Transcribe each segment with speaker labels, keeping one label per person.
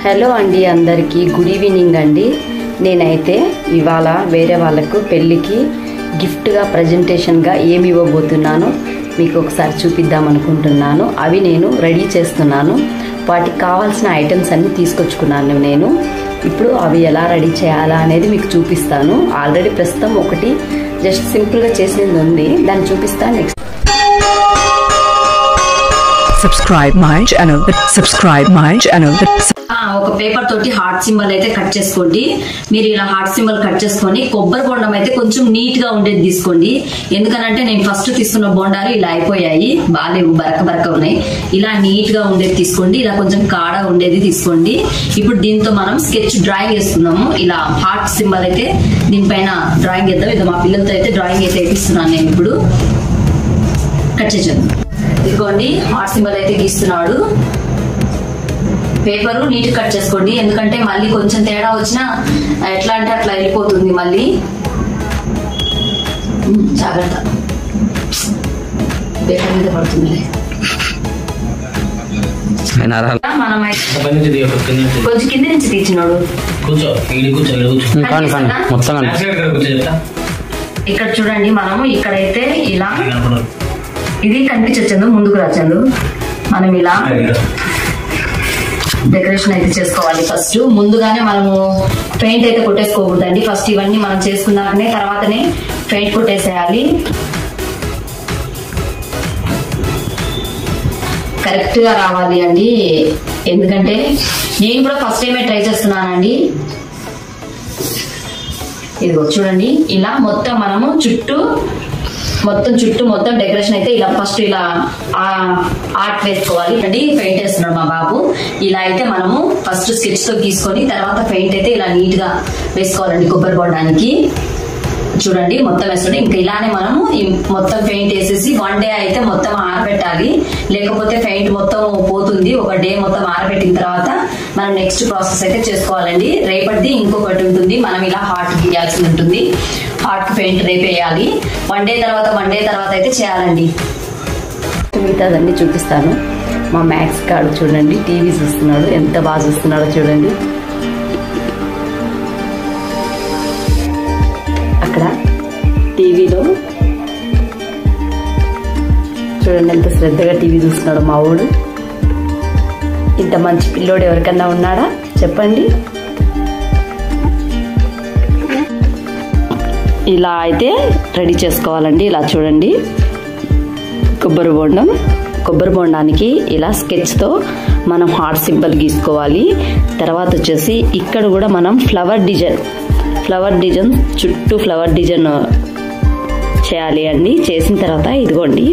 Speaker 1: Hello అండి, అందరికీ good evening అండి. నేనైతే ఇవాళ వేరే వాళ్ళకు పెళ్ళికి గిఫ్ట్గా ప్రజెంటేషన్గా ఏమి ఇవ్వబోతున్నానో మీకు ఒకసారి చూపిద్దాం అనుకుంటున్నాను. అవి నేను రెడీ చేస్తున్నాను. వాటికి కావాల్సిన ఐటమ్స్ అన్నీ తీసుకొచ్చుకున్నాను నేను. ఇప్పుడు అవి ఎలా రెడీ చేయాలా అనేది మీకు చూపిస్తాను. ఆల్రెడీ ప్రస్తుతం ఒకటి జస్ట్ సింపుల్గా చేసేది ఉంది, దాన్ని చూపిస్తాను. Next
Speaker 2: subscribe my channel.
Speaker 1: ఒక పేపర్ తోటి హార్ట్ సింబల్ అయితే కట్ చేసుకోండి. మీరు ఇలా హార్ట్ సింబల్ కట్ చేసుకొని కొబ్బరి బొండం అయితే కొంచెం నీట్ గా ఉండేది తీసుకోండి. ఎందుకనంటే నేను ఫస్ట్ తీసుకున్న బొండాలు ఇలా అయిపోయాయి, బాగాలేవు, బరక ఉన్నాయి. ఇలా నీట్ గా ఉండేది తీసుకోండి. ఇలా కొంచెం కాడ ఉండేది తీసుకోండి. ఇప్పుడు దీంతో మనం స్కెచ్ డ్రాయింగ్ వేసుకుందాము. ఇలా హార్ట్ సింబల్ అయితే దీనిపైన డ్రాయింగ్ వేద్దాం. ఇది మా పిల్లలతో అయితే డ్రాయింగ్ అయితే వేపిస్తున్నాను నేను. ఇప్పుడు కట్ చేద్దాం. ఇదిగోండి హార్ట్ సింబల్ అయితే గీస్తున్నాడు. పేపర్ నీట్ కట్ చేసుకోండి, ఎందుకంటే మళ్ళీ కొంచెం తేడా వచ్చినా ఎట్లా అంటే అట్లా వెళ్ళిపోతుంది. మళ్ళీ జాగ్రత్త, పేపర్ మీద పడుతుంది. మనం కొంచెం కింద నుంచి తీర్చినాడు. ఇక్కడ చూడండి, మనము ఇక్కడైతే ఇలా ఇది కనిపించచ్చు, ముందుకు రాచండు. మనం ఇలా డెకరేషన్ అయితే చేసుకోవాలి. ఫస్ట్ ముందుగానే మనము పెయింట్ అయితే కొట్టేసుకోకూడదండి. ఫస్ట్ ఇవన్నీ మనం చేసుకున్నాకనే తర్వాతనే పెయింట్ కొట్టేసేయాలి. కరెక్ట్ గా రావాలి అండి, ఎందుకంటే నేను కూడా ఫస్ట్ టైమే ట్రై చేస్తున్నానండి. ఇదిగో చూడండి, ఇలా మొత్తం మనము చుట్టూ మొత్తం డెకరేషన్ అయితే ఇలా ఫస్ట్ ఇలా ఆర్ట్ వేసుకోవాలి అండి. పెయింట్ వేస్తున్నాడు మా బాబు. ఇలా అయితే మనము ఫస్ట్ స్కెచ్ తో గీసుకొని తర్వాత పెయింట్ అయితే ఇలా నీట్ గా వేసుకోవాలండి కొబ్బరి బొండానికి. చూడండి మొత్తం వేస్తుంది. ఇంకా ఇలానే మనము మొత్తం పెయింట్ వేసేసి 1 డే అయితే మొత్తం ఆరబెట్టాలి, లేకపోతే పెయింట్ మొత్తం పోతుంది. ఒక డే మొత్తం ఆరబెట్టిన తర్వాత మనం నెక్స్ట్ ప్రాసెస్ అయితే చేసుకోవాలండి. రేపటిది ఇంకొకటి ఉంటుంది, మనం ఇలా హార్ట్ గీయాల్సి ఉంటుంది. హార్ట్ కి పెయింట్ రేపు వేయాలి. 1 డే తర్వాత అయితే చేయాలండి. మిగతాదన్నీ చూపిస్తాను. మా మ్యాథ్స్ కాడు చూడండి, టీవీ చూస్తున్నాడు, ఎంత బాగా చూస్తున్నాడో చూడండి. అక్కడ టీవీలో చూడండి ఎంత శ్రద్ధగా టీవీ చూస్తున్నాడు మా ఊడు. ఇంత మంచి పిల్లోడు ఎవరికన్నా ఉన్నాడా చెప్పండి. ఇలా అయితే రెడీ చేసుకోవాలండి. ఇలా చూడండి, కొబ్బరి బొండానికి ఇలా స్కెచ్తో మనం హార్ట్ సింబల్ గీసుకోవాలి. తర్వాత వచ్చేసి ఇక్కడ కూడా మనం ఫ్లవర్ డిజైన్ చుట్టూ ఫ్లవర్ డిజైన్ చేయాలి అండి. చేసిన తర్వాత ఇదిగోండి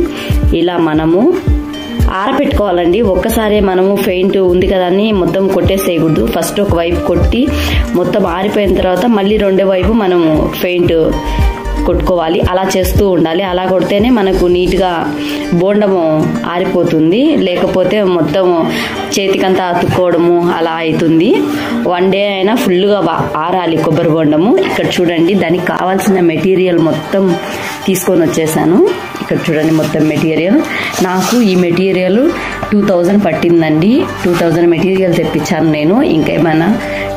Speaker 1: ఇలా మనము ఆరబెట్టుకోవాలండి. ఒక్కసారి మనము పెయింట్ ఉంది కదా అని మొత్తం కొట్టేసేయకూడదు. ఫస్ట్ ఒక వైపు కొట్టి మొత్తం ఆరిపోయిన తర్వాత మళ్ళీ రెండో వైపు మనము పెయింట్ కొట్టుకోవాలి. అలా చేస్తూ ఉండాలి. అలా కొడితేనే మనకు నీట్గా బోండము ఆరిపోతుంది, లేకపోతే మొత్తం చేతికంతా అతుక్కోవడము అలా అవుతుంది. 1 డే అయినా ఫుల్గా ఆరాలి కొబ్బరి బోండము. ఇక్కడ చూడండి, దానికి కావాల్సిన మెటీరియల్ మొత్తం తీసుకొని వచ్చేసాను. ఇక్కడ చూడండి మొత్తం మెటీరియల్. నాకు ఈ మెటీరియల్ 2000 పట్టిందండి. 2000 మెటీరియల్ తెప్పించాను నేను. ఇంకేమైనా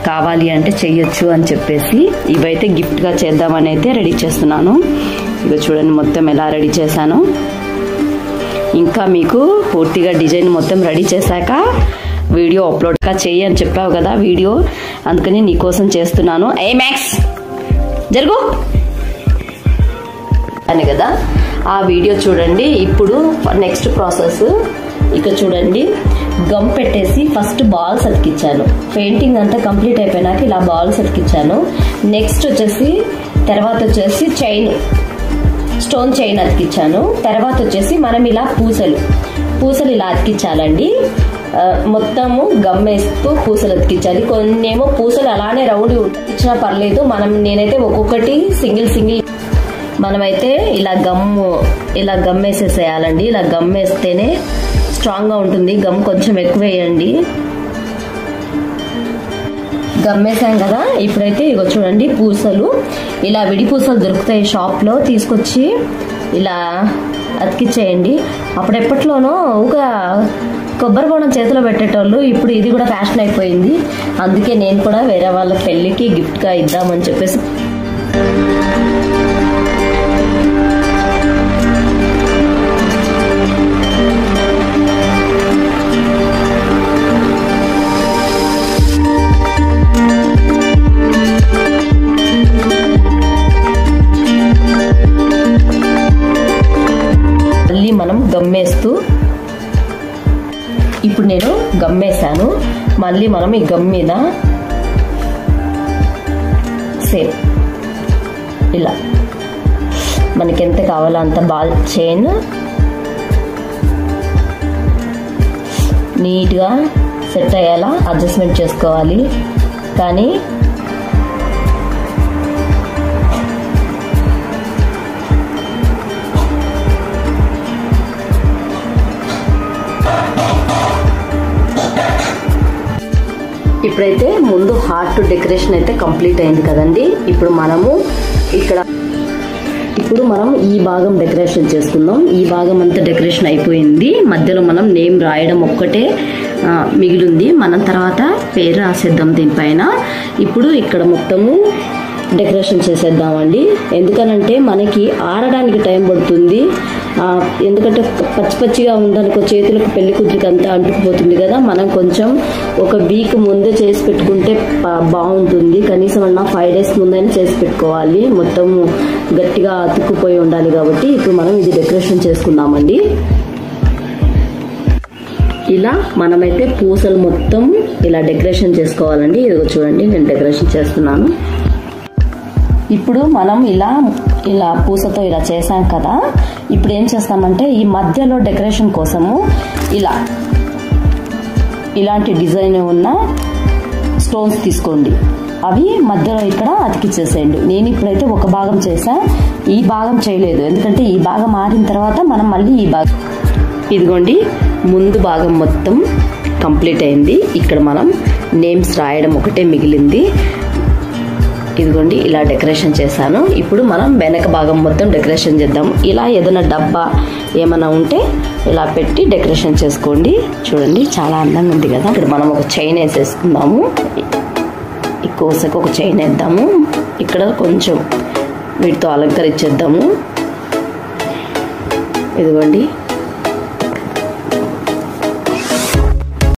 Speaker 1: కావాలి అంటే చెయ్యొచ్చు అని చెప్పేసి ఇవైతే గిఫ్ట్గా చేద్దామని అయితే రెడీ చేస్తున్నాను. ఇక చూడండి మొత్తం ఎలా రెడీ చేశాను. ఇంకా మీకు పూర్తిగా డిజైన్ మొత్తం రెడీ చేశాక వీడియో అప్లోడ్గా చెయ్యి అని చెప్పావు కదా వీడియో, అందుకని నీకోసం చేస్తున్నాను. మ్యాక్స్ జరుగు అని కదా ఆ వీడియో చూడండి. ఇప్పుడు నెక్స్ట్ ప్రాసెస్ ఇక్కడ చూడండి, గమ్ పెట్టేసి ఫస్ట్ బాల్స్ అతికిచ్చాను. పెయింటింగ్ అంతా కంప్లీట్ అయిపోయినాక ఇలా బాల్స్ అతికిచ్చాను. నెక్స్ట్ తర్వాత వచ్చేసి స్టోన్ చైన్ అతికిచ్చాను. తర్వాత వచ్చేసి మనం ఇలా పూసలు ఇలా అతికించాలండి. మొత్తము గమ్మేస్తూ పూసలు అతికించాలి. కొన్నేమో పూసలు అలానే రౌండ్ ఇచ్చినా పర్లేదు. నేనైతే ఒక్కొక్కటి సింగిల్ మనమైతే ఇలా గమ్ వేసేసేయాలండి. ఇలా గమ్ వేస్తేనే స్ట్రాంగ్గా ఉంటుంది. గమ్ కొంచెం ఎక్కువ వేయండి. గమ్ వేసాం కదా, ఇప్పుడైతే ఇగో చూడండి పూసలు ఇలా విడి పూసలు దొరుకుతాయి షాప్లో, తీసుకొచ్చి ఇలా అతికిచ్చేయండి. అప్పుడెప్పట్లోనో ఒక కొబ్బరి బోండం చేతిలో పెట్టేటోళ్ళు ఇప్పుడు ఇది కూడా ఫ్యాషన్ అయిపోయింది. అందుకే నేను కూడా వేరే వాళ్ళ పెళ్ళికి గిఫ్ట్గా ఇద్దామని చెప్పేసి మనం గమ్మేస్తూ ఇప్పుడు నేను గమ్మేసాను. మళ్ళీ మనం ఈ గమ్ మీద సేమ్ ఇలా మనకి ఎంత కావాలో అంత బాల్ చైన్ నీట్గా సెట్ అయ్యేలా అడ్జస్ట్మెంట్ చేసుకోవాలి. కానీ ఇప్పుడైతే ముందు హార్ట్ డెకరేషన్ అయితే కంప్లీట్ అయింది కదండి. ఇప్పుడు మనం ఈ భాగం డెకరేషన్ చేసుకుందాం. ఈ భాగం అంతా డెకరేషన్ అయిపోయింది. మధ్యలో మనం నేమ్ రాయడం ఒక్కటే మిగిలింది. మనం తర్వాత పేరు రాసేద్దాం దీనిపైన. ఇప్పుడు ఇక్కడ మొత్తము డెకరేషన్ చేసేద్దామండి. ఎందుకనంటే మనకి ఆరడానికి టైం పడుతుంది. ఎందుకంటే పచ్చి పచ్చిగా ఉందనుకో చేతులకు పెళ్లి కూతురికి అంతా అంటుకుపోతుంది కదా. మనం కొంచెం ఒక వీక్ ముందే చేసి పెట్టుకుంటే బాగుంటుంది. కనీసం 5 days ముందైనా చేసి పెట్టుకోవాలి. మొత్తం గట్టిగా అతుక్కుపోయి ఉండాలి కాబట్టి ఇప్పుడు మనం ఇది డెకరేషన్ చేసుకుందామండి. ఇలా మనమైతే పూసలు మొత్తం ఇలా డెకరేషన్ చేసుకోవాలండి. ఇదిగో చూడండి నేను డెకరేషన్ చేస్తున్నాను. ఇప్పుడు మనం ఇలా పూసతో ఇలా చేసాం కదా. ఇప్పుడు ఏం చేస్తామంటే ఈ మధ్యలో డెకరేషన్ కోసము ఇలాంటి డిజైన్ ఉన్న స్టోన్స్ తీసుకోండి. అవి మధ్యలో ఇక్కడ అతికిచ్చేసేయండి. నేను ఇప్పుడైతే ఒక భాగం చేసా, ఈ భాగం చేయలేదు. ఎందుకంటే ఈ భాగం ఆరిన తర్వాత మనం మళ్ళీ ఈ భాగం ఇదిగోండి ముందు భాగం మొత్తం కంప్లీట్ అయింది. ఇక్కడ మనం నేమ్స్ రాయడం ఒకటే మిగిలింది. ఇదిగోండి ఇలా డెకరేషన్ చేశాను. ఇప్పుడు మనం వెనక భాగం మొత్తం డెకరేషన్ చేద్దాం. ఇలా ఏదైనా డబ్బా ఏమైనా ఉంటే ఇలా పెట్టి డెకరేషన్ చేసుకోండి. చూడండి చాలా అందంగా ఉంది కదా. ఇక్కడ మనం ఒక చైన్ వేసేసుకుందాము. ఈ కోసకు ఒక చైన్ వేద్దాము. ఇక్కడ కొంచెం వీటితో అలంకరించేద్దాము. ఇదిగోండి